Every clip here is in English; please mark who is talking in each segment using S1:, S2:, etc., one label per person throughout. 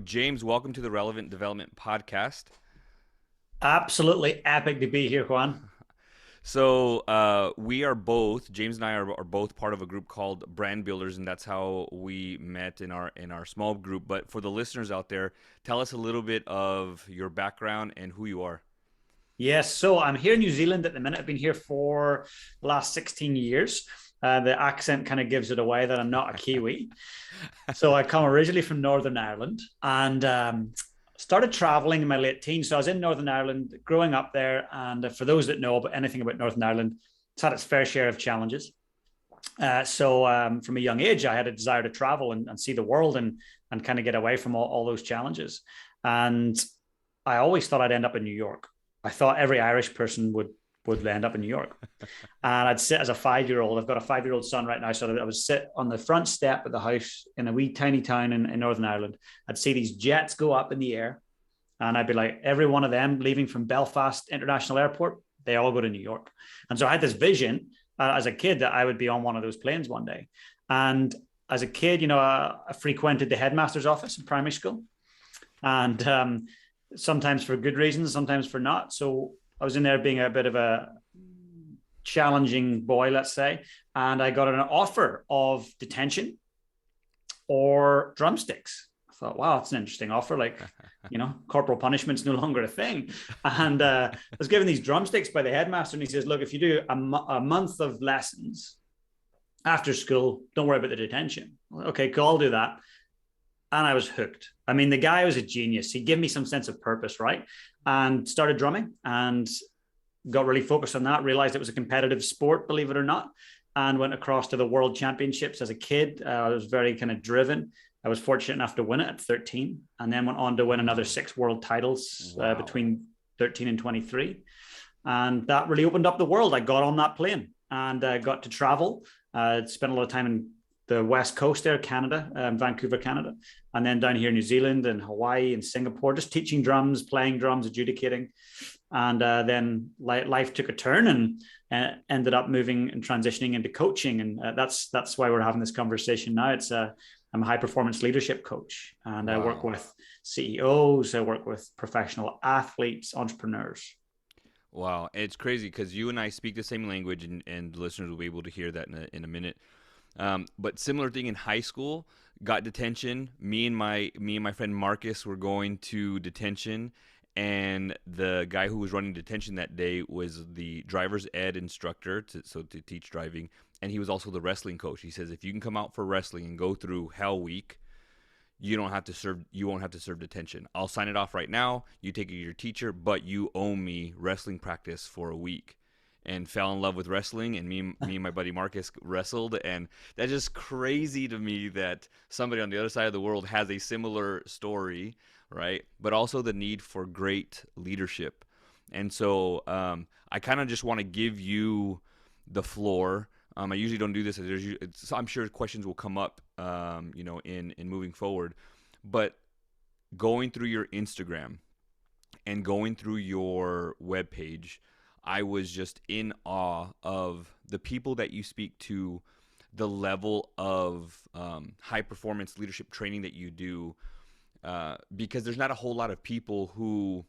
S1: James, welcome to the Relevant Development Podcast.
S2: Absolutely epic to be here, Juan.
S1: We are both James and I are both part of a group called Brand Builders, and that's how we met in our small group. But for the listeners out there, tell us a little bit of your background and who you are.
S2: Yes, so I'm here in New Zealand at the minute. I've been here for the last 16 years. The accent kind of gives it away that I'm not a Kiwi. So I come originally from Northern Ireland and started traveling in my late teens. So I was in Northern Ireland growing up there. And for those that know about anything about Northern Ireland, it's had its fair share of challenges. From a young age, I had a desire to travel and see the world and kind of get away from all those challenges. And I always thought I'd end up in New York. I thought every Irish person would end up in New York. And I'd sit as a 5-year-old. I've got a 5-year-old son right now. So I would sit on the front step of the house in a wee tiny town in Northern Ireland. I'd see these jets go up in the air. And I'd be like, every one of them leaving from Belfast International Airport, they all go to New York. And so I had this vision as a kid that I would be on one of those planes one day. And as a kid, I frequented the headmaster's office in primary school. And sometimes for good reasons, sometimes for not. So I was in there being a bit of a challenging boy, let's say, and I got an offer of detention or drumsticks. I thought, wow, that's an interesting offer. Corporal punishment's no longer a thing. And I was given these drumsticks by the headmaster, and he says, look, if you do a month of lessons after school, don't worry about the detention. Okay, cool, I'll do that. And I was hooked. I mean, the guy was a genius. He gave me some sense of purpose, right? And started drumming and got really focused on that, realized it was a competitive sport, believe it or not, and went across to the world championships as a kid. I was very kind of driven. I was fortunate enough to win it at 13 and then went on to win another 6 world titles between 13 and 23. And that really opened up the world. I got on that plane and got to travel. Spent a lot of time in the West Coast there, Canada, Vancouver, Canada, and then down here, New Zealand and Hawaii and Singapore, just teaching drums, playing drums, adjudicating. And then life took a turn and ended up moving and transitioning into coaching. And that's why we're having this conversation now. I'm a high performance leadership coach, and I work with CEOs, I work with professional athletes, entrepreneurs.
S1: Wow, it's crazy because you and I speak the same language, and listeners will be able to hear that in a minute. But similar thing in high school, got detention. Me and my friend Marcus were going to detention, and the guy who was running detention that day was the driver's ed instructor to teach driving, and he was also the wrestling coach. He says if you can come out for wrestling and go through Hell Week, you won't have to serve detention. I'll sign it off right now. You take it to your teacher, but you owe me wrestling practice for a week. And fell in love with wrestling, and me and my buddy Marcus wrestled, and that's just crazy to me that somebody on the other side of the world has a similar story, right? But also the need for great leadership. And so I kind of just want to give you the floor. I usually don't do this. I'm sure questions will come up, in moving forward. But going through your Instagram and going through your webpage, I was just in awe of the people that you speak to, the level of high performance leadership training that you do, because there's not a whole lot of people who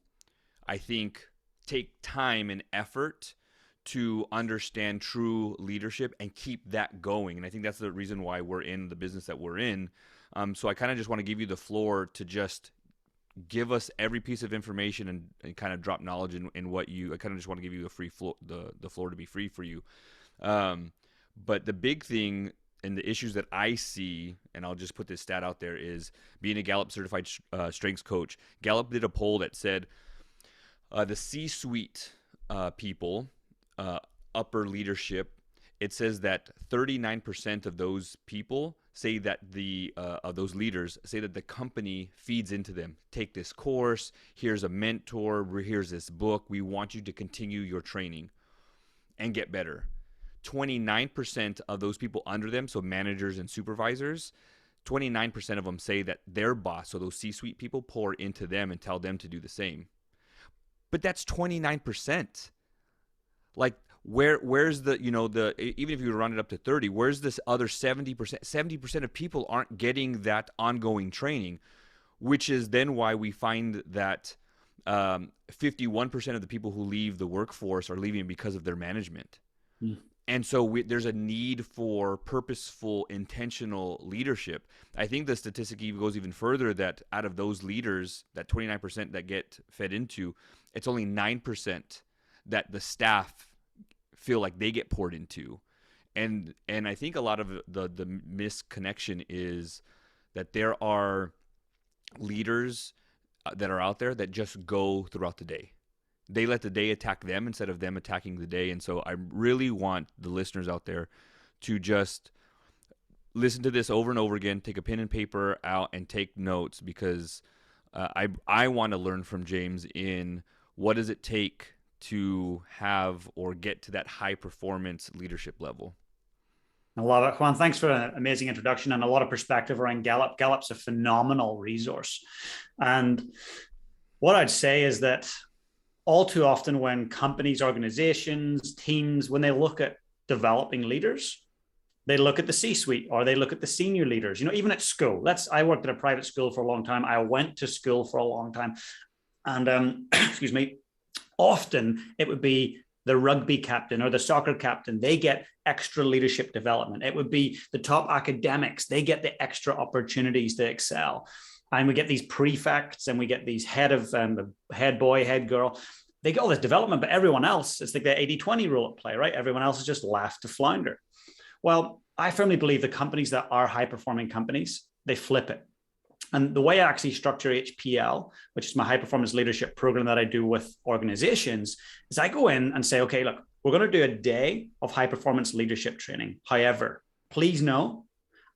S1: I think take time and effort to understand true leadership and keep that going. And I think that's the reason why we're in the business that we're in. So I kind of just want to give you the floor to just give us every piece of information and kind of drop knowledge in what I kind of just want to give you a free floor, the floor to be free for you. But the big thing and the issues that I see, and I'll just put this stat out there, is being a Gallup Certified Strengths Coach. Gallup did a poll that said the C-suite people, upper leadership, it says that 39% of those people say that of those leaders say that the company feeds into them. Take this course. Here's a mentor. Here's this book. We want you to continue your training and get better. 29% of those people under them, so managers and supervisors, 29% of them say that their boss, so those C-suite people, pour into them and tell them to do the same. But that's 29%. Like, where's the even if you run it up to 30, where's this other 70%? 70% of people aren't getting that ongoing training. which is then why we find that 51% of the people who leave the workforce are leaving because of their management.
S2: Mm.
S1: And so there's a need for purposeful, intentional leadership. I think the statistic even goes even further, that out of those leaders, that 29% that get fed into, it's only 9% that the staff feel like they get poured into. And I think a lot of the misconnection is that there are leaders that are out there that just go throughout the day. They let the day attack them instead of them attacking the day. And so I really want the listeners out there to just listen to this over and over again, take a pen and paper out and take notes, because I want to learn from James in what does it take to have or get to that high performance leadership level.
S2: I love it, Juan. Thanks for an amazing introduction and a lot of perspective around Gallup. Gallup's a phenomenal resource. And what I'd say is that all too often when companies, organizations, teams, when they look at developing leaders, they look at the C-suite or they look at the senior leaders. Even at school. I worked at a private school for a long time. I went to school for a long time. And excuse me, often it would be the rugby captain or the soccer captain. They get extra leadership development. It would be the top academics. They get the extra opportunities to excel. And we get these prefects and we get these head boy, head girl. They get all this development, but everyone else, it's like the 80-20 rule at play, right? Everyone else is just left to flounder. Well, I firmly believe the companies that are high-performing companies, they flip it. And the way I actually structure HPL, which is my high-performance leadership program that I do with organizations, is I go in and say, okay, look, we're going to do a day of high-performance leadership training. However, please know,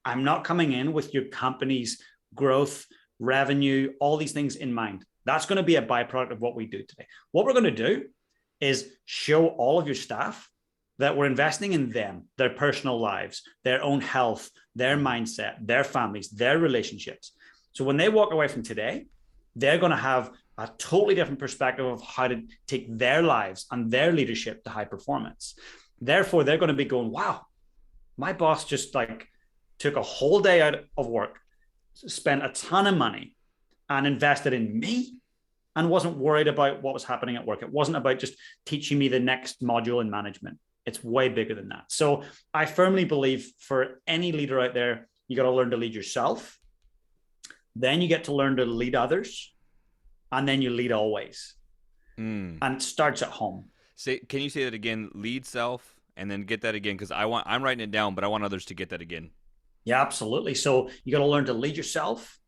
S2: I'm not coming in with your company's growth, revenue, all these things in mind. That's going to be a byproduct of what we do today. What we're going to do is show all of your staff that we're investing in them, their personal lives, their own health, their mindset, their families, their relationships. So when they walk away from today, they're going to have a totally different perspective of how to take their lives and their leadership to high performance. Therefore, they're going to be going, wow, my boss just took a whole day out of work, spent a ton of money and invested in me and wasn't worried about what was happening at work. It wasn't about just teaching me the next module in management. It's way bigger than that. So I firmly believe for any leader out there, you got to learn to lead yourself. Then you get to learn to lead others. And then you lead always. And it starts at home.
S1: Can you say that again? Lead self, and then get that again, because I'm writing it down, but I want others to get that again.
S2: Yeah, absolutely. So you got to learn to lead yourself.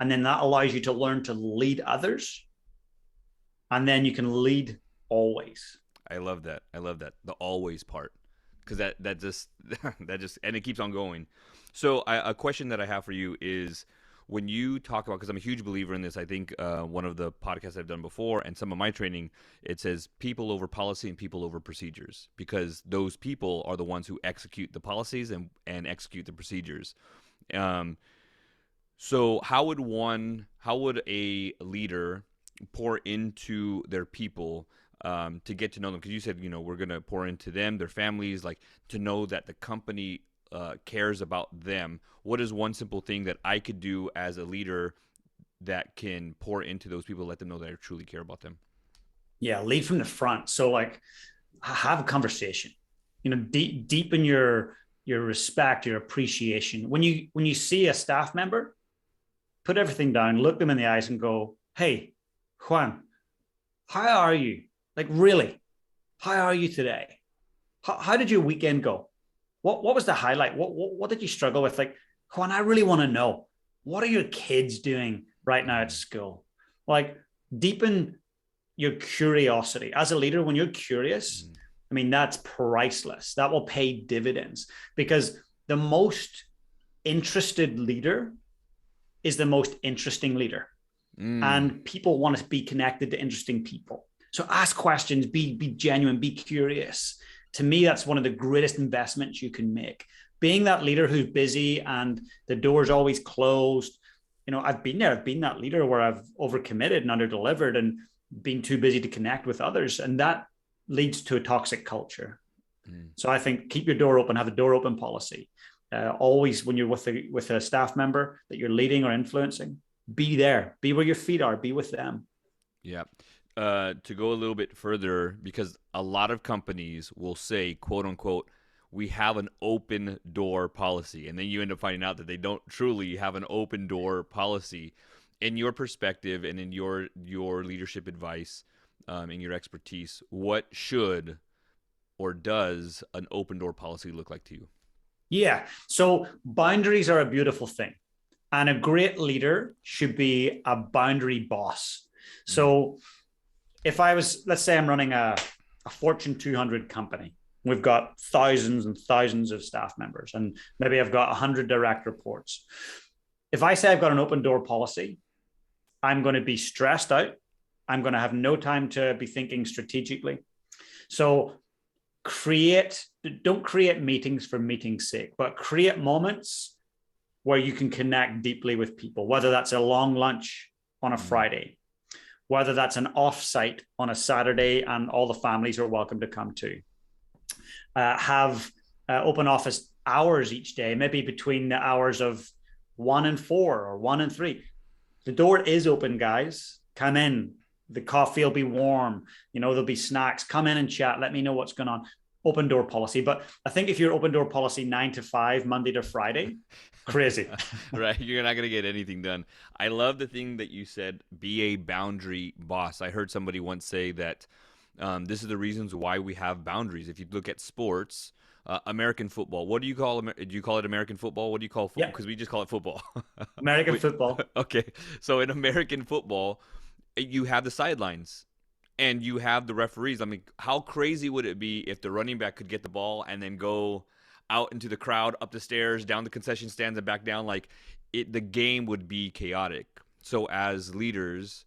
S2: And then that allows you to learn to lead others. And then you can lead always.
S1: I love that. The always part, because that just and it keeps on going. So a question that I have for you is, when you talk about, because I'm a huge believer in this, I think one of the podcasts I've done before and some of my training, it says people over policy and people over procedures, because those people are the ones who execute the policies and execute the procedures. So how would a leader pour into their people to get to know them? Because you said, we're going to pour into them, their families, to know that the company cares about them. What is one simple thing that I could do as a leader that can pour into those people, let them know that I truly care about them?
S2: Yeah, lead from the front. So have a conversation, deepen your respect, your appreciation. When you see a staff member, put everything down, look them in the eyes and go, hey, Juan, how are you? Really, how are you today? How did your weekend go? What was the highlight? What did you struggle with? Juan, I really want to know, what are your kids doing right now at school? Deepen your curiosity. As a leader, when you're curious, that's priceless. That will pay dividends, because the most interested leader is the most interesting leader. And people want to be connected to interesting people. So ask questions, be genuine, be curious. To me, that's one of the greatest investments you can make. Being that leader who's busy and the door's always closed. I've been there. I've been that leader where I've overcommitted and underdelivered and been too busy to connect with others. And that leads to a toxic culture. So I think keep your door open, have a door open policy. Always when you're with a staff member that you're leading or influencing, be there, be where your feet are, be with them.
S1: Yeah. To go a little bit further, because a lot of companies will say, quote unquote, we have an open door policy. And then you end up finding out that they don't truly have an open door policy. In your perspective and in your leadership advice, and your expertise, what should or does an open door policy look like to you?
S2: Yeah. So boundaries are a beautiful thing. And a great leader should be a boundary boss. So if I was, let's say I'm running a Fortune 200 company, we've got thousands and thousands of staff members, and maybe I've got 100 direct reports. If I say I've got an open door policy, I'm going to be stressed out. I'm going to have no time to be thinking strategically. So don't create meetings for meeting's sake, but create moments where you can connect deeply with people, whether that's a long lunch on a Friday, whether that's an offsite on a Saturday and all the families are welcome to come to. Have open office hours each day, maybe between the hours of 1 and 4 or 1 and 3. The door is open, guys. Come in. The coffee will be warm. There'll be snacks. Come in and chat. Let me know what's going on. Open door policy. But I think if you're open door policy 9 to 5, Monday to Friday, crazy.
S1: Right. You're not going to get anything done. I love the thing that you said, be a boundary boss. I heard somebody once say that this is the reasons why we have boundaries. If you look at sports, American football, what do you call it? Do you call it American football? What do you call football? Because we just call it football.
S2: American football.
S1: Okay. So in American football, you have the sidelines and you have the referees. I mean, how crazy would it be if the running back could get the ball and then go out into the crowd, up the stairs, down the concession stands, and back down? The game would be chaotic. So as leaders,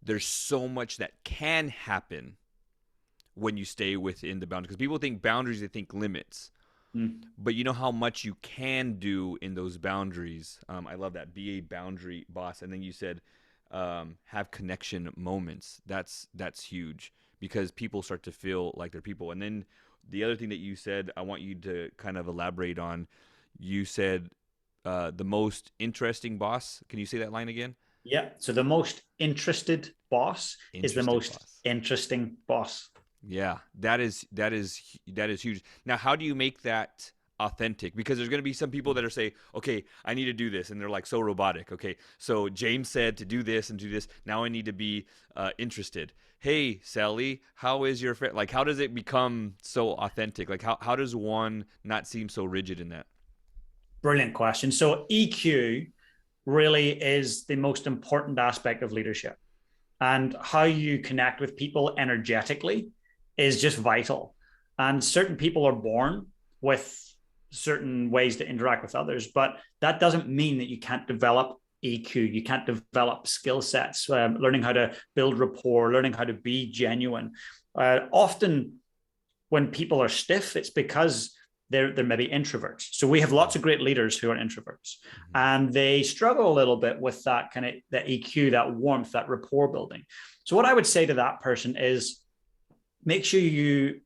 S1: there's so much that can happen when you stay within the boundaries. Because people think boundaries, they think limits. But you know how much you can do in those boundaries. I love that. Be a boundary boss. And then you said, have connection moments. That's huge, because people start to feel like they're people. And then the other thing that you said, I want you to kind of elaborate on. You said the most interesting boss. Can you say that line again?
S2: Yeah. So the most interested boss is the most interesting boss.
S1: Yeah, that is huge. Now, how do you make that authentic? Because there's going to be some people that are say, okay, I need to do this, and they're like so robotic. Okay, so James said to do this and do this. Now I need to be interested. Hey, Sally, how is your friend? Like, how does it become so authentic? Like, how does one not seem so rigid in that?
S2: Brilliant question. So EQ really is the most important aspect of leadership, and how you connect with people energetically is just vital. And certain people are born with certain ways to interact with others, but that doesn't mean that you can't develop EQ. You can't develop skill sets, learning how to build rapport, learning how to be genuine. Often when people are stiff, it's because they're maybe introverts. So we have lots of great leaders who are introverts, and they struggle a little bit with that kind of that EQ, that warmth, that rapport building. So what I would say to that person is, make sure you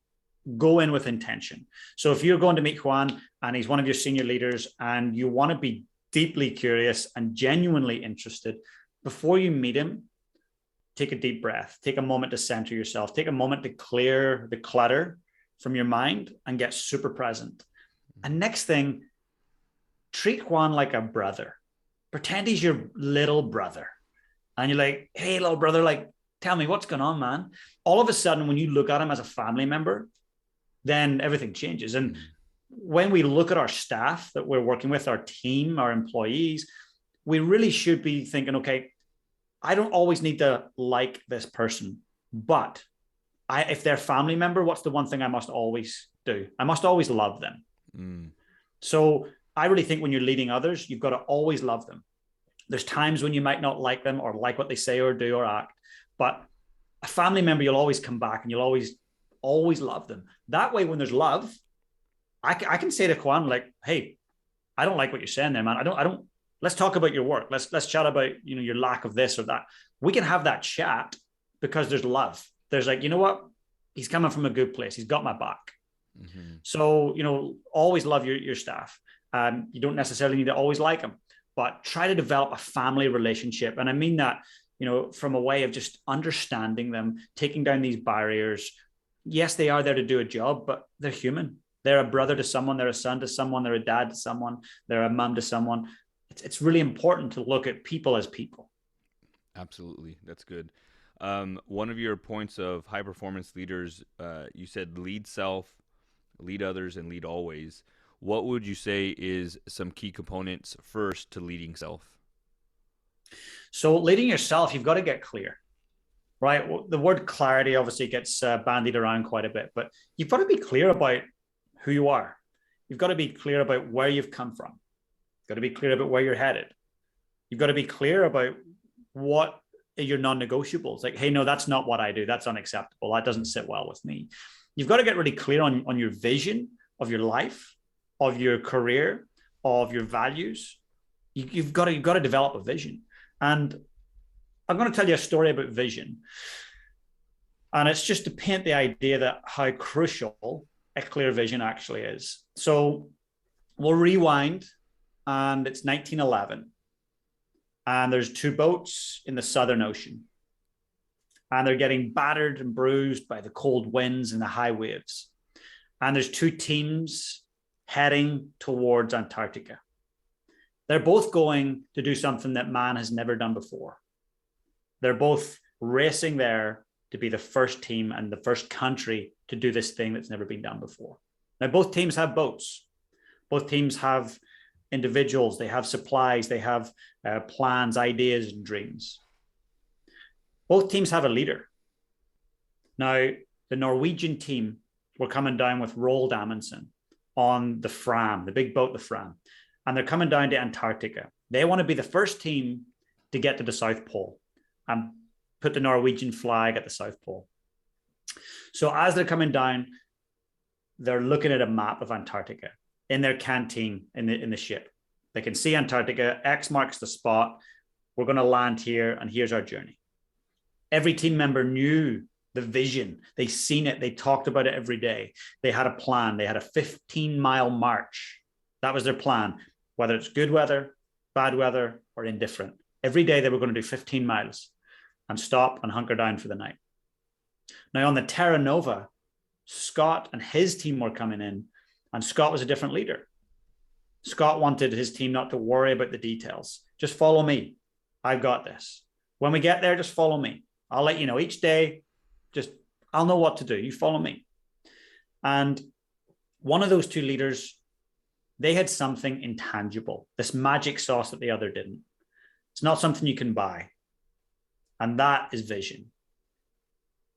S2: go in with intention. So if you're going to meet Juan and he's one of your senior leaders and you want to be deeply curious and genuinely interested, before you meet him, take a deep breath, take a moment to center yourself, take a moment to clear the clutter from your mind and get super present. And next thing, treat Juan like a brother. Pretend he's your little brother. And you're like, hey, little brother, like, tell me what's going on, man. All of a sudden, when you look at him as a family member, then everything changes. And when we look at our staff that we're working with, our team, our employees, we really should be thinking, okay, I don't always need to like this person, but if they're a family member, what's the one thing I must always do? I must always love them. So I really think when you're leading others, you've got to always love them. There's times when you might not like them or like what they say or do or act, but a family member, you'll always come back and you'll always love them. That way, when there's love, I can say to Juan, like, hey, I don't like what you're saying there, man. I don't, let's talk about your work. Let's chat about, your lack of this or that. We can have that chat because there's love. There's like, you know what? He's coming from a good place. He's got my back. So, always love your staff. You don't necessarily need to always like them, but try to develop a family relationship. And I mean that, from a way of just understanding them, taking down these barriers. Yes, they are there to do a job, but they're human. They're a brother to someone, they're a son to someone, they're a dad to someone, they're a mom to someone. It's really important to look at people as people.
S1: Absolutely. That's good. One of your points of high performance leaders, you said lead self, lead others, and lead always. What would you say is some key components first to leading self?
S2: So leading yourself, you've got to get clear, right? Well, the word clarity obviously gets bandied around quite a bit, but you've got to be clear about who you are. You've got to be clear about where you've come from. You've got to be clear about where you're headed. You've got to be clear about what are your non-negotiables. Like, hey, no, that's not what I do. That's unacceptable. That doesn't sit well with me. You've got to get really clear on your vision of your life, of your career, of your values. You've got to develop a vision. And I'm going to tell you a story about vision. And it's just to paint the idea that how crucial a clear vision actually is. So we'll rewind, and it's 1911. And there's two boats in the Southern Ocean. And they're getting battered and bruised by the cold winds and the high waves. And there's two teams heading towards Antarctica. They're both going to do something that man has never done before. They're both racing there to be the first team and the first country to do this thing that's never been done before. Now, both teams have boats. Both teams have individuals. They have supplies. They have plans, ideas, and dreams. Both teams have a leader. Now, the Norwegian team were coming down with Roald Amundsen on the Fram, the big boat, the Fram. And they're coming down to Antarctica. They want to be the first team to get to the South Pole and put the Norwegian flag at the South Pole. So as they're coming down, they're looking at a map of Antarctica in their canteen in the ship. They can see Antarctica, X marks the spot. We're going to land here, and here's our journey. Every team member knew the vision. They seen it. They talked about it every day. They had a plan. They had a 15-mile march. That was their plan, whether it's good weather, bad weather, or indifferent. Every day they were going to do 15 miles and stop and hunker down for the night. Now on the Terra Nova, Scott and his team were coming in, and Scott was a different leader. Scott wanted his team not to worry about the details. Just follow me. I've got this. When we get there, just follow me. I'll let you know each day. I'll know what to do. You follow me. And one of those two leaders, they had something intangible, this magic sauce that the other didn't. It's not something you can buy. And that is vision.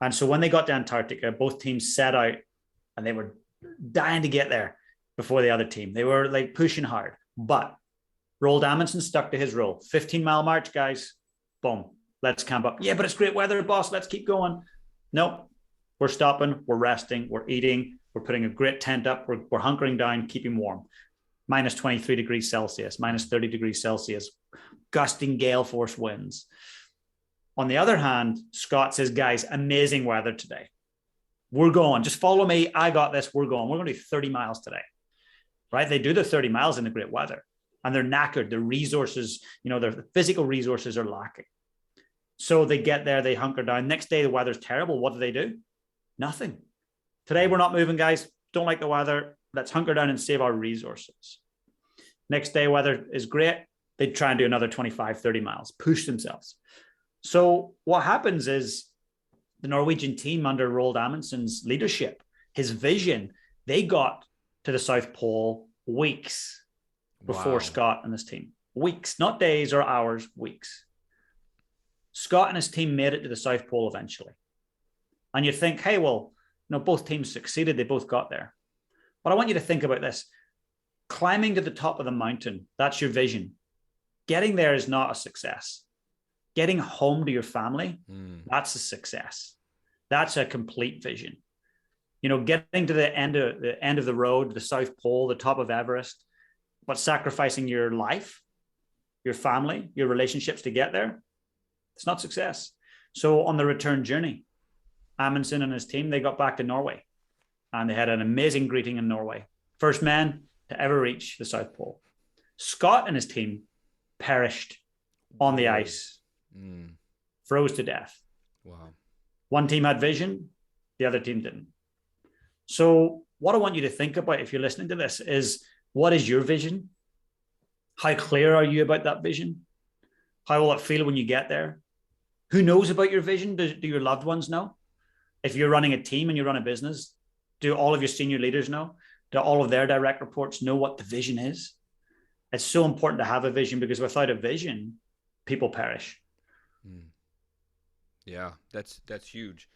S2: And so when they got to Antarctica, both teams set out and they were dying to get there before the other team. They were like pushing hard. But Roald Amundsen stuck to his rule. 15-mile march, guys. Boom. Let's camp up. Yeah, but it's great weather, boss. Let's keep going. No, we're stopping. We're resting. We're eating. We're putting a great tent up. We're hunkering down, keeping warm. Minus 23 degrees Celsius, minus 30 degrees Celsius, gusting gale force winds. On the other hand, Scott says, guys, amazing weather today. We're going. Just follow me. I got this. We're going. We're going to do 30 miles today. Right? They do the 30 miles in the great weather, and they're knackered. Their resources, their physical resources are lacking. So they get there, they hunker down. Next day, the weather's terrible. What do? Nothing. Today, we're not moving, guys. Don't like the weather. Let's hunker down and save our resources. Next day, weather is great. They try and do another 25, 30 miles, push themselves. So what happens is the Norwegian team under Roald Amundsen's leadership, his vision, they got to the South Pole weeks before Scott and his team. Weeks, not days or hours, weeks. Scott and his team made it to the South Pole eventually. And you think, hey, well, both teams succeeded. They both got there. But I want you to think about this. Climbing to the top of the mountain, that's your vision. Getting there is not a success. Getting home to your family, that's a success. That's a complete vision. Getting to the end of the road, the South Pole, the top of Everest, but sacrificing your life, your family, your relationships to get there, it's not success. So on the return journey, Amundsen and his team, they got back to Norway, and they had an amazing greeting in Norway. First men to ever reach the South Pole. Scott and his team perished on the
S1: Whoa.
S2: ice,
S1: Mm.
S2: froze to death.
S1: Wow.
S2: One team had vision, the other team didn't. So what I want you to think about if you're listening to this is, what is your vision? How clear are you about that vision? How will it feel when you get there? Who knows about your vision? Do your loved ones know? If you're running a team and you run a business, do all of your senior leaders know? Do all of their direct reports know what the vision is? It's so important to have a vision, because without a vision, people perish.
S1: Mm. Yeah, that's huge.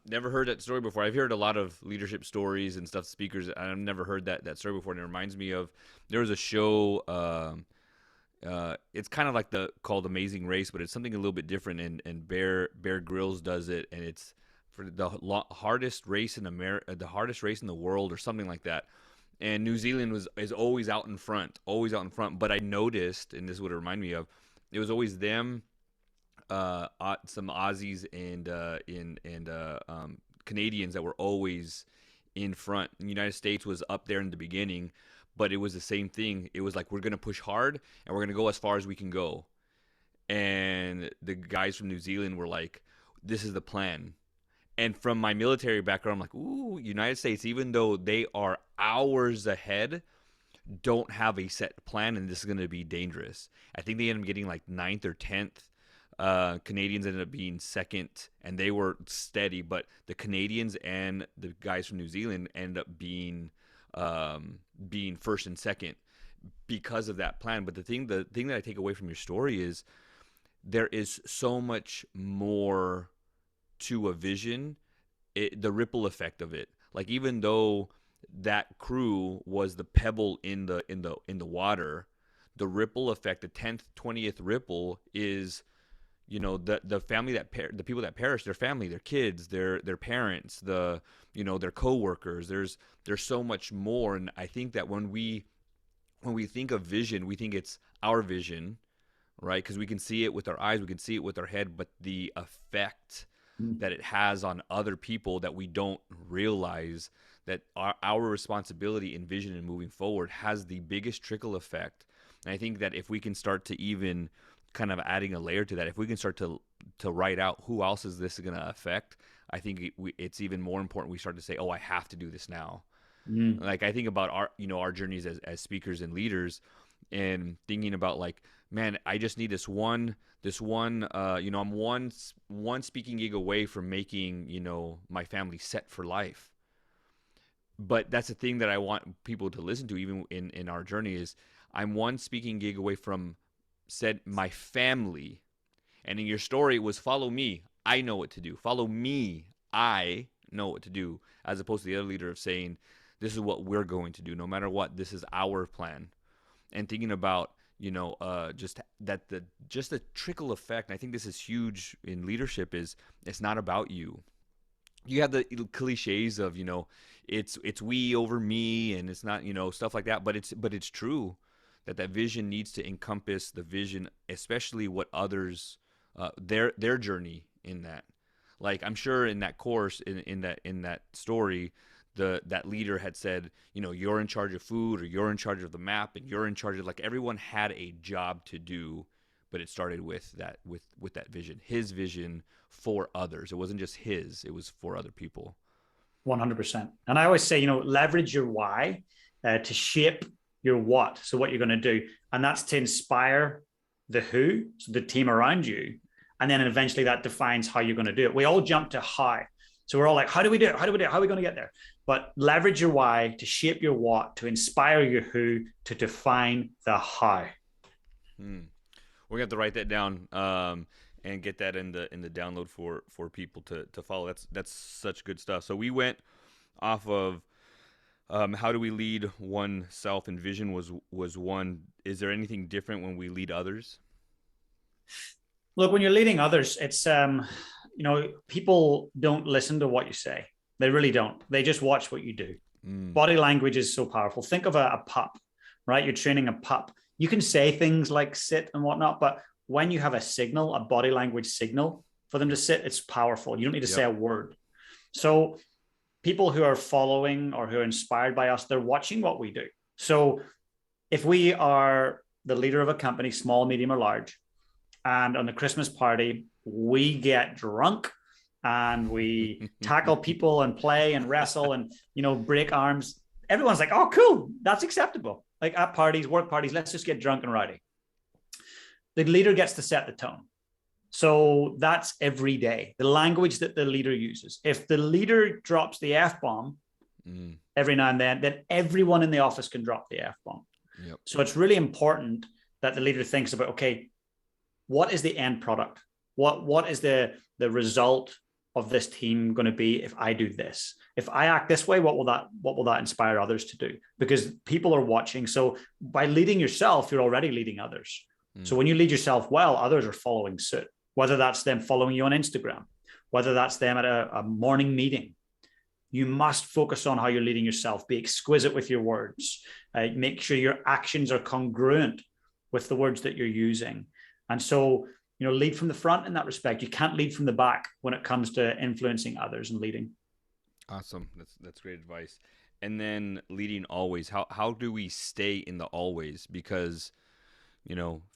S1: Never heard that story before. I've heard a lot of leadership stories and stuff, speakers, and I've never heard that story before. And it reminds me of, there was a show. It's kind of like called Amazing Race, but it's something a little bit different. And Bear Grylls does it, and it's for the hardest race in America, the hardest race in the world, or something like that. And New Zealand is always out in front, always out in front. But I noticed, and this is what it reminded me of, it was always them, some Aussies and Canadians that were always in front. The United States was up there in the beginning, but it was the same thing. It was like, we're going to push hard and we're going to go as far as we can go. And the guys from New Zealand were like, this is the plan. And from my military background, I'm like, ooh, United States, even though they are hours ahead, don't have a set plan, and this is going to be dangerous. I think they ended up getting like 9th or 10th. Canadians ended up being second, and they were steady. But the Canadians and the guys from New Zealand ended up being first and second because of that plan. But the thing that I take away from your story is, there is so much more to a vision, the ripple effect of it. Like, even though that crew was the pebble in the water, the ripple effect, the 10th, 20th ripple is, the family the people that perish, their family, their kids, their parents, their coworkers. There's so much more. And I think that when we think of vision, we think it's our vision, right? Because we can see it with our eyes, we can see it with our head, but the effect that it has on other people that we don't realize, that our responsibility in vision and moving forward has the biggest trickle effect. And I think that if we can start to even kind of adding a layer to that, if we can start to write out who else is this going to affect, I think it's even more important we start to say, oh, I have to do this now. Like, I think about our journeys as speakers and leaders, and thinking about, like, man, I just need this one, I'm one speaking gig away from making, my family set for life. But that's the thing that I want people to listen to, even in our journey, is I'm one speaking gig away from said my family. And in your story, it was follow me, I know what to do. Follow me, I know what to do. As opposed to the other leader of saying, this is what we're going to do. No matter what, this is our plan. And thinking about, just the trickle effect. And I think this is huge in leadership, is it's not about you. You have the cliches of, it's we over me, and it's not, stuff like that. But it's true that vision needs to encompass the vision, especially what others, their journey in that. Like, I'm sure in that course, in that story, that leader had said, you're in charge of food, or you're in charge of the map, and you're in charge of, like, everyone had a job to do, but it started with that vision, his vision for others. It wasn't just his, it was for other people.
S2: 100%. And I always say, leverage your why to shape your what. So what you're going to do, and that's to inspire the who, so the team around you. And then eventually that defines how you're going to do it. We all jump to how. So we're all like, how do we do it? How do we do it? How are we going to get there? But leverage your why to shape your what, to inspire your who, to define the how.
S1: We're gonna have to write that down and get that in the download for people to follow. That's such good stuff. So we went off of how do we lead oneself, and vision was one. Is there anything different when we lead others?
S2: Look, when you're leading others, it's people don't listen to what you say. They really don't. They just watch what you do. Body language is so powerful. Think of a pup, right? You're training a pup. You can say things like sit and whatnot, but when you have a signal, a body language signal for them to sit, it's powerful. You don't need to say a word. So people who are following or who are inspired by us, they're watching what we do. So if we are the leader of a company, small, medium, or large. And on the Christmas party, we get drunk and we tackle people and play and wrestle and, break arms. Everyone's like, oh, cool. That's acceptable. Like at parties, work parties, let's just get drunk and rowdy. The leader gets to set the tone. So that's every day, the language that the leader uses. If the leader drops the F-bomb every now and then everyone in the office can drop the F-bomb.
S1: Yep.
S2: So it's really important that the leader thinks about, okay, what is the end product? What is the result of this team going to be if I do this? If I act this way, what will that inspire others to do? Because people are watching. So by leading yourself, you're already leading others. So when you lead yourself well, others are following suit, whether that's them following you on Instagram, whether that's them at a morning meeting. You must focus on how you're leading yourself. Be exquisite with your words. Make sure your actions are congruent with the words that you're using. And so, lead from the front in that respect. You can't lead from the back when it comes to influencing others and leading.
S1: Awesome. That's great advice. And then leading always. How do we stay in the always? Because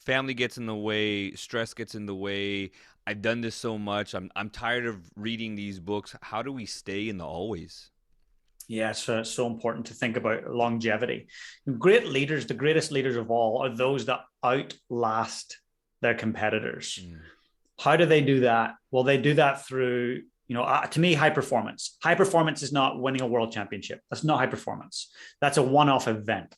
S1: family gets in the way, stress gets in the way. I've done this so much. I'm tired of reading these books. How do we stay in the always?
S2: Yeah, it's so important to think about longevity. Great leaders, the greatest leaders of all, are those that outlast their competitors. How do they do that? Well, they do that through, to me, high performance. High performance is not winning a world championship. That's not high performance. That's a one-off event.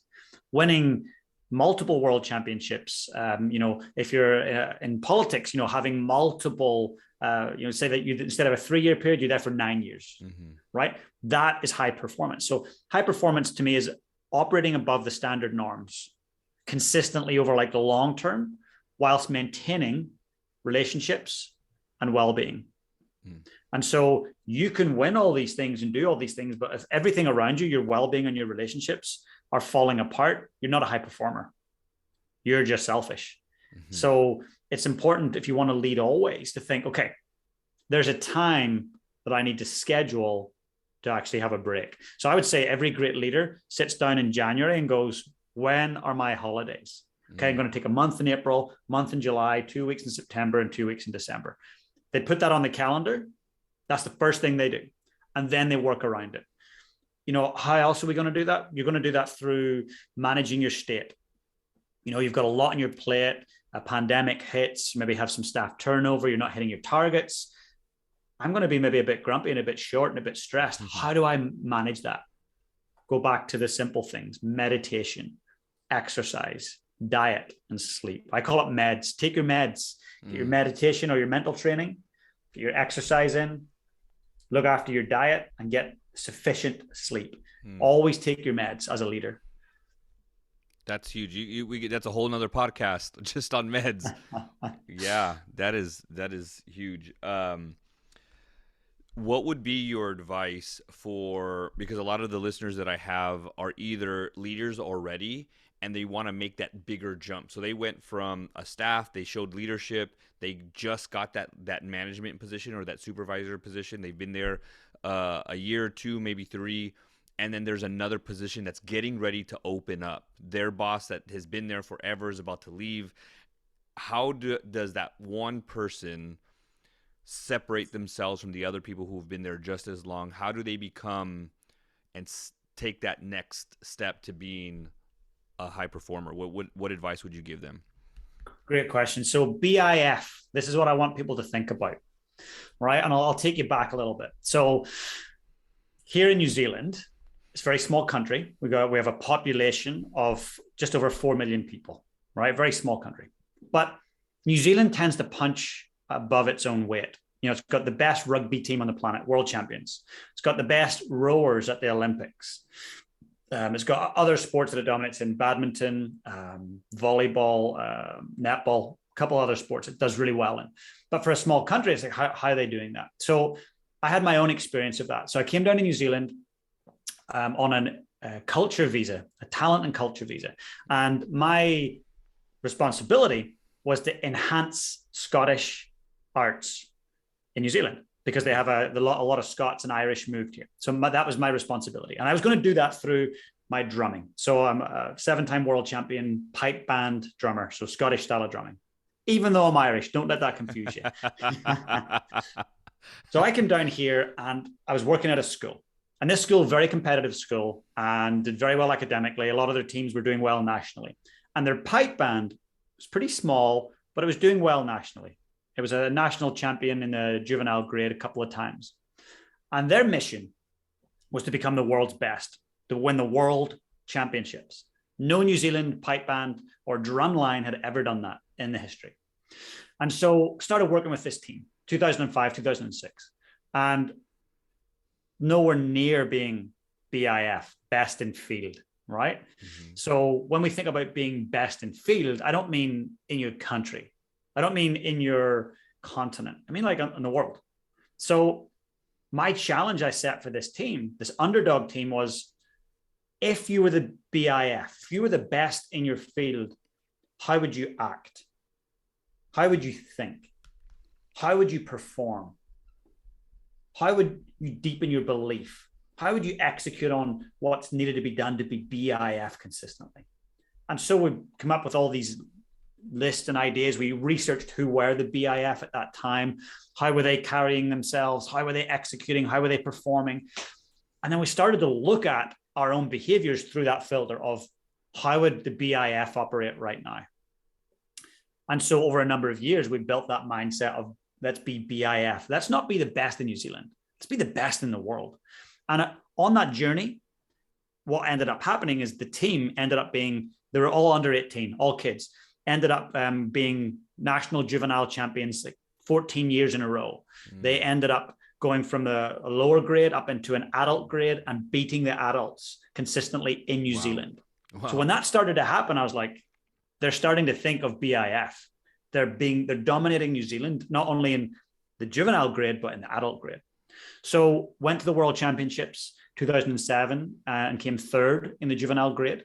S2: Winning multiple world championships, if you're in politics, having multiple, say that you, instead of a 3-year period, you're there for 9 years, right? That is high performance. So high performance to me is operating above the standard norms consistently over like the long term, whilst maintaining relationships and well-being. And so you can win all these things and do all these things, but if everything around you, your well-being and your relationships are falling apart, you're not a high performer. You're just selfish. So it's important, if you want to lead always, to think, okay, there's a time that I need to schedule to actually have a break. So I would say every great leader sits down in January and goes, when are my holidays? Okay, I'm going to take a month in April, month in July, 2 weeks in September, and 2 weeks in December. They put that on the calendar. That's the first thing they do. And then they work around it. How else are we going to do that? You're going to do that through managing your state. You've got a lot on your plate. A pandemic hits, maybe have some staff turnover. You're not hitting your targets. I'm going to be maybe a bit grumpy and a bit short and a bit stressed. How do I manage that? Go back to the simple things: meditation, exercise, diet, and sleep. I call it meds. Take your meds. Get your meditation or your mental training, get your exercise in, look after your diet, and get sufficient sleep. Always take your meds as a leader.
S1: That's huge. That's a whole nother podcast just on meds. Yeah, that is huge. What would be your advice because a lot of the listeners that I have are either leaders already and they want to make that bigger jump. So they went from a staff, they showed leadership, they just got that management position or that supervisor position. They've been there a year or two, maybe 3. And then there's another position that's getting ready to open up. Their boss that has been there forever is about to leave. How does that one person separate themselves from the other people who have been there just as long? How do they become and take that next step to being a high performer? What advice would you give them?
S2: Great question. So BIF, this is what I want people to think about, right? And I'll take you back a little bit. So here in New Zealand, it's a very small country. We have a population of just over 4 million people, right? Very small country. But New Zealand tends to punch above its own weight. It's got the best rugby team on the planet, world champions. It's got the best rowers at the Olympics. It's got other sports that it dominates in: badminton, volleyball, netball, a couple other sports it does really well in. But for a small country, it's like, how are they doing that? So I had my own experience of that. So I came down to New Zealand on a culture visa, a talent and culture visa. And my responsibility was to enhance Scottish arts in New Zealand, because they have a lot of Scots and Irish moved here. So that was my responsibility. And I was going to do that through my drumming. So I'm a 7-time world champion pipe band drummer, so Scottish style of drumming. Even though I'm Irish, don't let that confuse you. So I came down here and I was working at a school. And this school, very competitive school, and did very well academically. A lot of their teams were doing well nationally. And their pipe band was pretty small, but it was doing well nationally. It was a national champion in the juvenile grade a couple of times. And their mission was to become the world's best, to win the world championships. No New Zealand pipe band or drumline had ever done that in the history. And so started working with this team, 2005, 2006. And nowhere near being BIF, best in field, right? Mm-hmm. So when we think about being best in field, I don't mean in your country. I don't mean in your continent. I mean like in the world. So my challenge I set for this team, this underdog team, was if you were the BIF, if you were the best in your field, how would you act? How would you think? How would you perform? How would you deepen your belief? How would you execute on what's needed to be done to be BIF consistently? And so we come up with all these lists and ideas. We researched who were the BIF at that time. How were they carrying themselves? How were they executing? How were they performing? And then we started to look at our own behaviors through that filter of how would the BIF operate right now? And so over a number of years, we built that mindset of let's be BIF. Let's not be the best in New Zealand. Let's be the best in the world. And on that journey, what ended up happening is the team ended up being, they were all under 18, all kids, ended up being national juvenile champions like 14 years in a row. They ended up going from a lower grade up into an adult grade and beating the adults consistently in New Zealand. Wow. So when that started to happen, I was like, they're starting to think of BIF. They're dominating New Zealand, not only in the juvenile grade, but in the adult grade. So went to the World Championships 2007 and came third in the juvenile grade.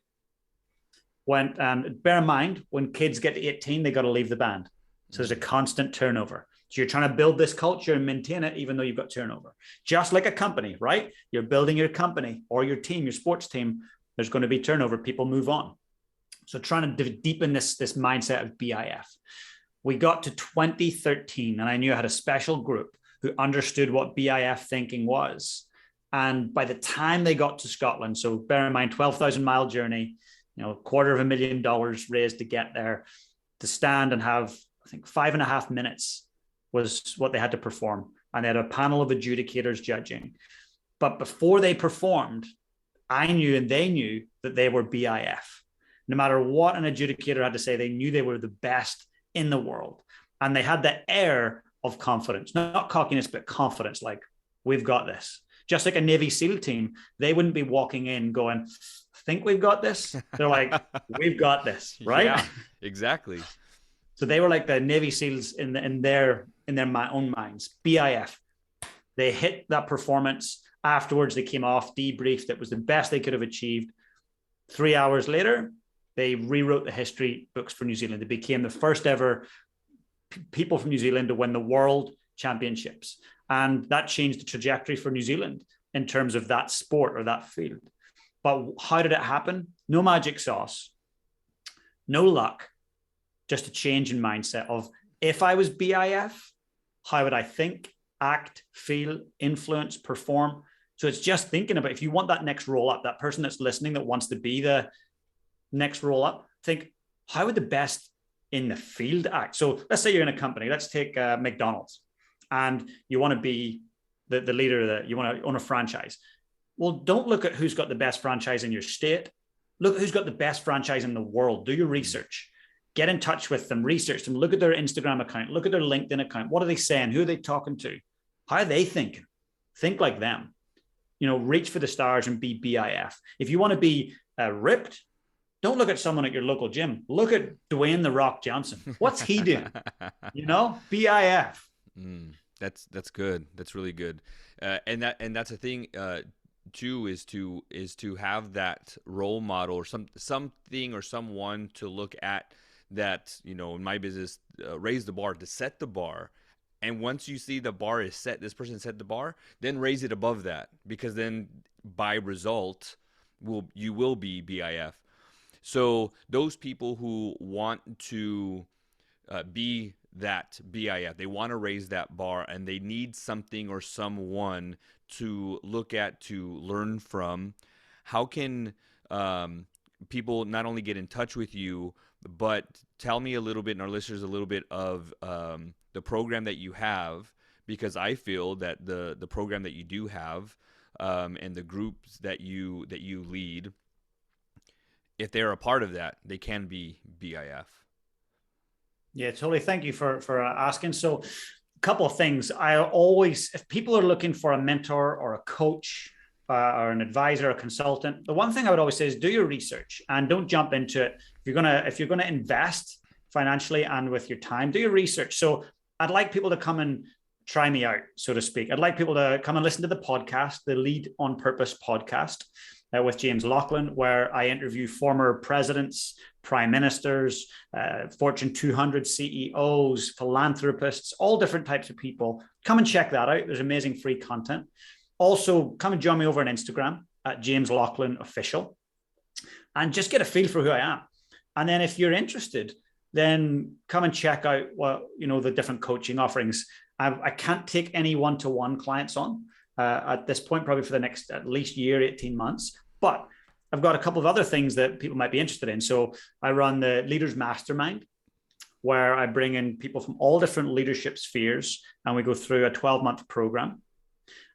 S2: Bear in mind, when kids get to 18, they got to leave the band. So there's a constant turnover. So you're trying to build this culture and maintain it, even though you've got turnover. Just like a company, right? You're building your company or your team, your sports team. There's going to be turnover. People move on. So trying to deepen this mindset of BIF. We got to 2013, and I knew I had a special group who understood what BIF thinking was. And by the time they got to Scotland, so bear in mind, 12,000-mile journey, $250,000 raised to get there, to stand and have, I think, 5.5 minutes was what they had to perform. And they had a panel of adjudicators judging. But before they performed, I knew and they knew that they were BIF. No matter what an adjudicator had to say, they knew they were the best in the world. And they had the air of confidence, not cockiness, but confidence, like, we've got this. Just like a Navy SEAL team, they wouldn't be walking in going, think we've got this? They're like, we've got this, right?
S1: Yeah, exactly.
S2: So they were like the Navy SEALs in their own minds. BIF. They hit that performance. Afterwards, they came off, debriefed. It was the best they could have achieved. 3 hours later, they rewrote the history books for New Zealand. They became the first ever people from New Zealand to win the world championships. And that changed the trajectory for New Zealand in terms of that sport or that field. But how did it happen? No magic sauce, no luck, just a change in mindset of, if I was BIF, how would I think, act, feel, influence, perform? So it's just thinking about, if you want that next roll up, that person that's listening that wants to be the next roll up, think, how would the best in the field act? So let's say you're in a company, let's take McDonald's, and you want to be the leader that you want to own a franchise. Well, don't look at who's got the best franchise in your state. Look at who's got the best franchise in the world. Do your research. Get in touch with them, research them, look at their Instagram account, look at their LinkedIn account. What are they saying? Who are they talking to? How are they thinking? Think like them. Reach for the stars and be BIF. If you want to be ripped, don't look at someone at your local gym. Look at Dwayne "The Rock" Johnson. What's he doing? BIF.
S1: That's good. That's really good. And that's a thing too, is to have that role model or something or someone to look at that, in my business, raise the bar, to set the bar. And once you see the bar is set, this person set the bar, then raise it above that, because then by result, you will be BIF. So those people who want to be that BIF, they want to raise that bar, and they need something or someone to look at, to learn from. How can people not only get in touch with you, but tell me a little bit, and our listeners a little bit of the program that you have, because I feel that the program that you do have, and the groups that you lead, if they're a part of that, they can be BIF.
S2: Yeah, totally. Thank you for asking. So, a couple of things. I always, if people are looking for a mentor or a coach, or an advisor, a consultant, the one thing I would always say is do your research and don't jump into it. If you're gonna invest financially and with your time, do your research. So, I'd like people to come and try me out, so to speak. I'd like people to come and listen to the podcast, the Lead on Purpose podcast, with James Laughlin, where I interview former presidents, prime ministers, Fortune 200 CEOs, philanthropists, all different types of people. Come and check that out. There's amazing free content. Also, come and join me over on Instagram at James Laughlin Official, and just get a feel for who I am. And then if you're interested, then come and check out the different coaching offerings. I can't take any one-to-one clients on at this point, probably for the next at least year, 18 months. But I've got a couple of other things that people might be interested in. So I run the Leaders Mastermind, where I bring in people from all different leadership spheres, and we go through a 12-month program.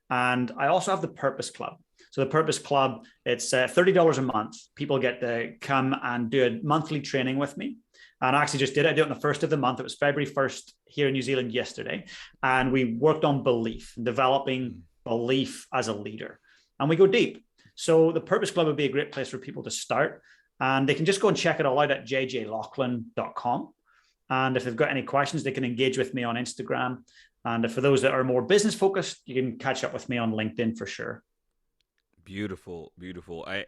S2: And I also have the Purpose Club. So the Purpose Club, it's $30 a month. People get to come and do a monthly training with me. And I actually just did it. I did it on the first of the month. It was February 1st here in New Zealand yesterday. And we worked on belief, developing belief as a leader. And we go deep. So the Purpose Club would be a great place for people to start. And they can just go and check it all out at jjlaughlin.com. And if they've got any questions, they can engage with me on Instagram. And for those that are more business focused, you can catch up with me on LinkedIn for sure.
S1: Beautiful, beautiful. I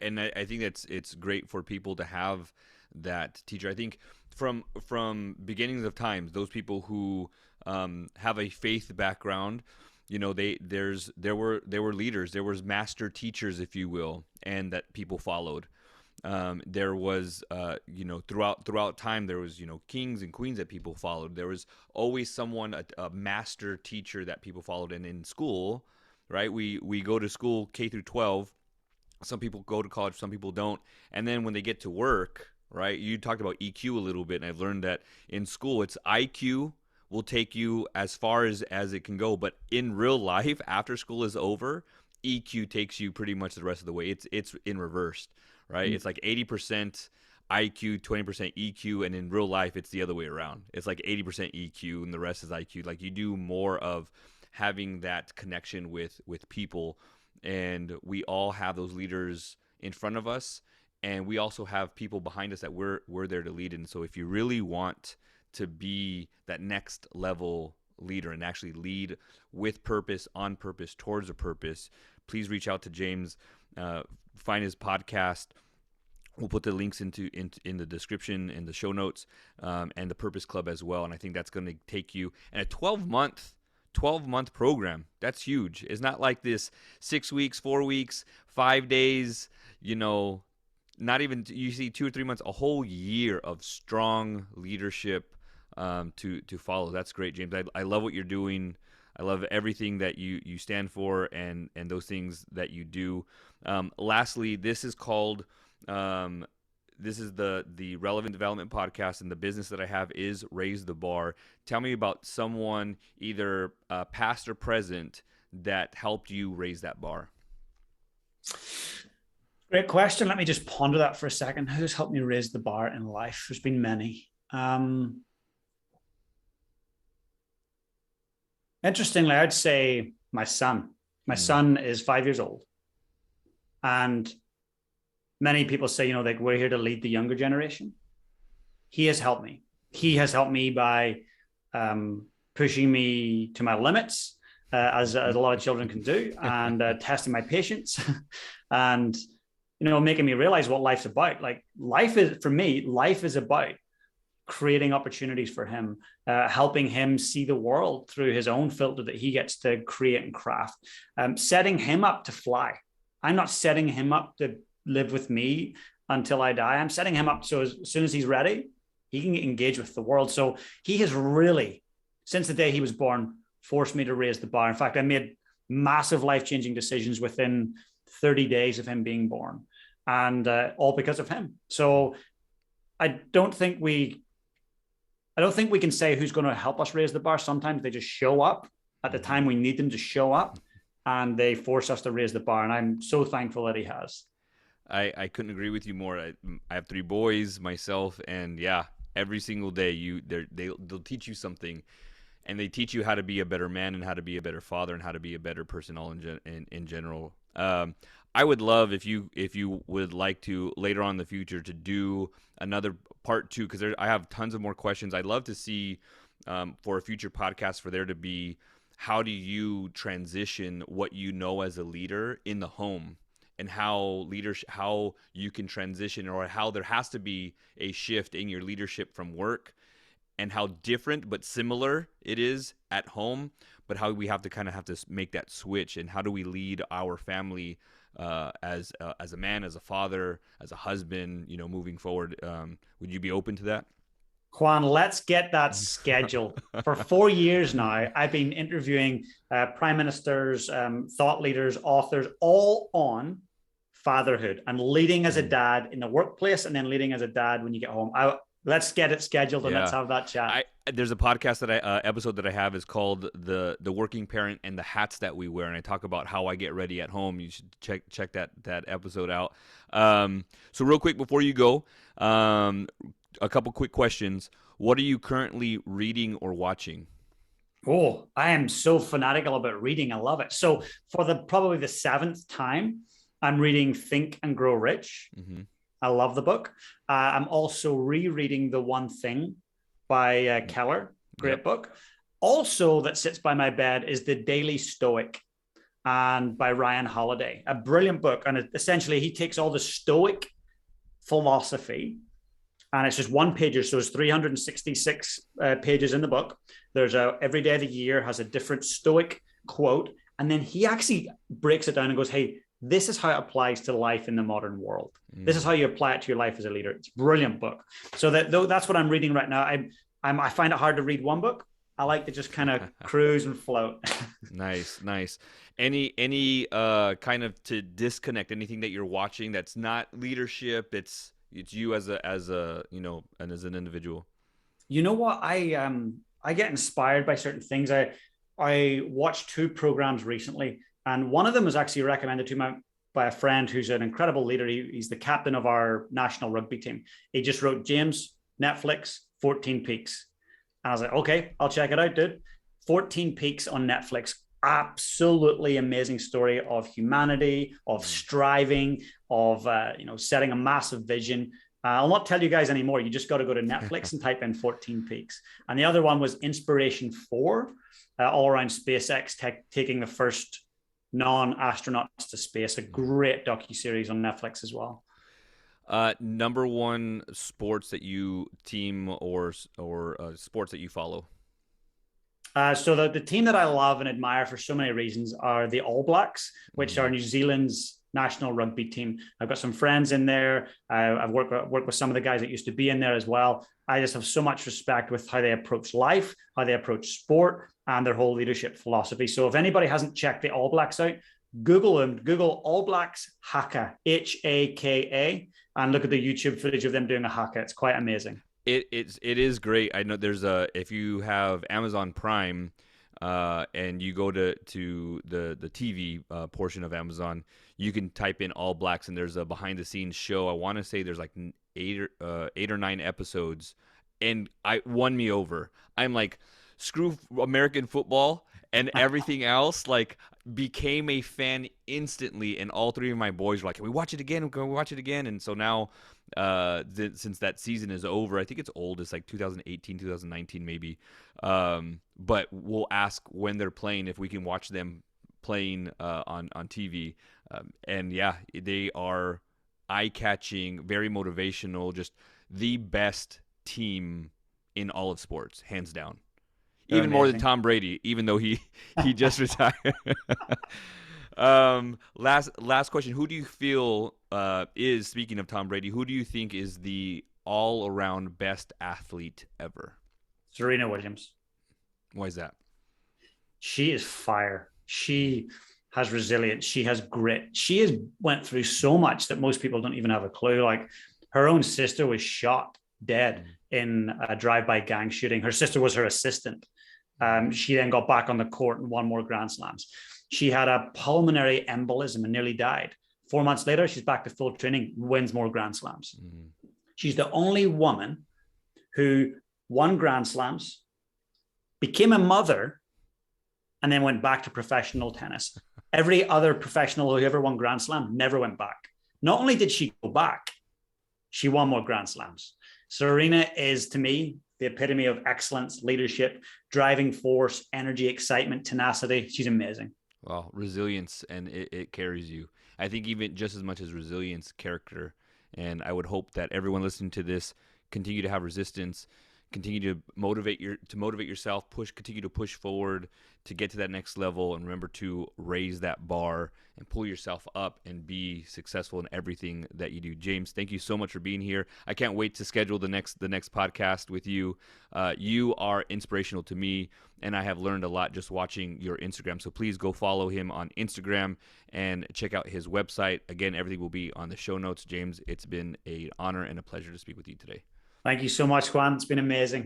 S1: think it's great for people to have that teacher. I think from beginnings of times, those people who have a faith background, there were leaders, there was master teachers, if you will, and that people followed. There was throughout time, there was kings and queens that people followed. There was always someone, a master teacher that people followed. And in school, right, we go to school K through 12. Some people go to college, some people don't. And then when they get to work, right, you talked about EQ a little bit, and I've learned that in school it's IQ will take you as far as it can go, but in real life, after school is over, EQ takes you pretty much the rest of the way. It's in reverse, right? Mm-hmm. It's like 80% IQ, 20% EQ, and in real life it's the other way around. It's like 80% EQ and the rest is IQ. Like, you do more of having that connection with people, and we all have those leaders in front of us, and we also have people behind us that we're there to lead. And so if you really want to be that next level leader and actually lead with purpose, on purpose, towards a purpose, please reach out to James. Find his podcast. We'll put the links in the description, in the show notes, and the Purpose Club as well. And I think that's going to take you, and a 12-month program. That's huge. It's not like this 6 weeks, 4 weeks, 5 days, not even, you see 2 or 3 months, a whole year of strong leadership to follow. That's great, James. I love what you're doing. I love everything that you stand for and those things that you do. Lastly, this is called, this is the Relevant Development Podcast, and the business that I have is Raise the Bar. Tell me about someone, either past or present, that helped you raise that bar.
S2: Great question. Let me just ponder that for a second. Who's helped me raise the bar in life? There's been many. Interestingly, I'd say my son. My son is 5 years old. And many people say, like, we're here to lead the younger generation. He has helped me. He has helped me by pushing me to my limits, as a lot of children can do, and testing my patience, and making me realize what life's about. Like, life is about creating opportunities for him, helping him see the world through his own filter that he gets to create and craft, setting him up to fly. I'm not setting him up to live with me until I die. I'm setting him up so as soon as he's ready, he can engage with the world. So he has really, since the day he was born, forced me to raise the bar. In fact, I made massive life-changing decisions within 30 days of him being born, and all because of him. So I don't think we can say who's going to help us raise the bar. Sometimes they just show up at the time we need them to show up, and they force us to raise the bar. And I'm so thankful that he has.
S1: I couldn't agree with you more. I have 3 boys myself, and yeah, every single day they'll teach you something, and they teach you how to be a better man and how to be a better father and how to be a better person all in general. I would love if you would like to later on in the future to do another part 2, because I have tons of more questions. I'd love to see for a future podcast for there to be, how do you transition what you know as a leader in the home, and how you can transition, or how there has to be a shift in your leadership from work, and how different but similar it is at home, but how we have to make that switch, and how do we lead our family as a man, as a father, as a husband, moving forward. Would you be open to that?
S2: Juan, let's get that scheduled. For 4 years now, I've been interviewing prime ministers, thought leaders, authors, all on fatherhood and leading as a dad in the workplace, and then leading as a dad when you get home. Let's get it scheduled, and let's have that chat.
S1: There's a podcast episode that I have is called the Working Parent and the Hats That We Wear, and I talk about how I get ready at home. You should check that episode out. So real quick before you go, a couple quick questions. What are you currently reading or watching?
S2: Oh, I am so fanatical about reading. I love it. So for probably the 7th time, I'm reading Think and Grow Rich. Mm-hmm. I love the book. I'm also rereading The One Thing by Keller. Great book. Also that sits by my bed is The Daily Stoic and by Ryan Holiday. A brilliant book. And essentially he takes all the Stoic philosophy, and it's just one pager. So it's 366 pages in the book. There's every day of the year has a different Stoic quote. And then he actually breaks it down and goes, hey, this is how it applies to life in the modern world. This is how you apply it to your life as a leader. It's a brilliant book. So that's what I'm reading right now. I find it hard to read one book. I like to just kind of cruise and float. Nice.
S1: Any kind of to disconnect, anything that you're watching that's not leadership, it's you as and as an individual.
S2: You know what? I get inspired by certain things. I watched 2 programs recently, and one of them was actually recommended to me by a friend who's an incredible leader. He's the captain of our national rugby team. He just wrote, James, Netflix, 14 Peaks. And I was like, okay, I'll check it out, dude. 14 Peaks on Netflix. Absolutely amazing story of humanity, of striving, of setting a massive vision. I'll not tell you guys anymore. You just got to go to Netflix and type in 14 Peaks. And the other one was Inspiration 4, all around SpaceX taking the first non-astronauts to space. A great docuseries on Netflix as well.
S1: Number one sports that you team or sports that you follow?
S2: So the team that I love and admire for so many reasons are the All Blacks, which are New Zealand's national rugby team. I've got some friends in there. I've worked with some of the guys that used to be in there as well. I just have so much respect with how they approach life, how they approach sport, and their whole leadership philosophy. So if anybody hasn't checked the All Blacks out, Google them. Google All Blacks Haka, Haka, and look at the YouTube footage of them doing a haka. It's quite amazing.
S1: It is great. I know there's if you have Amazon Prime and you go to the TV portion of Amazon, you can type in All Blacks and there's a behind the scenes show. I want to say there's like 8 or 9 episodes, and I won me over. I'm like, screw American football and everything else. Like, became a fan instantly, and all 3 of my boys were like, can we watch it again? Can we watch it again? And so now since that season is over, I think it's old, it's like 2018 2019 maybe, but we'll ask when they're playing if we can watch them playing on TV, and yeah, they are eye-catching, very motivational, just the best team in all of sports, hands down. Even more than Tom Brady, even though he just retired. Last question. Who do you feel is, speaking of Tom Brady, who do you think is the all around best athlete ever?
S2: Serena Williams.
S1: Why is that?
S2: She is fire. She has resilience. She has grit. She has went through so much that most people don't even have a clue. Like her own sister was shot dead in a drive-by gang shooting. Her sister was her assistant. She then got back on the court and won more Grand Slams. She had a pulmonary embolism and nearly died. 4 months later, she's back to full training, wins more Grand Slams. She's the only woman who won Grand Slams, became a mother, and then went back to professional tennis. Every other professional who ever won Grand Slam never went back. Not only did she go back, she won more Grand Slams. Serena is, to me, the epitome of excellence, leadership, driving force, energy, excitement, tenacity. She's amazing.
S1: Well, resilience, and it carries you. I think even just as much as resilience, character. And I would hope that everyone listening to this continue to have resistance, continue to motivate yourself, continue to push forward to get to that next level, and remember to raise that bar and pull yourself up and be successful in everything that you do. James, thank you so much for being here. I can't wait to schedule the next podcast with you. You are inspirational to me, and I have learned a lot just watching your Instagram. So please go follow him on Instagram and check out his website. Again, everything will be on the show notes. James, it's been an honor and a pleasure to speak with you today.
S2: Thank you so much, Juan. It's been amazing.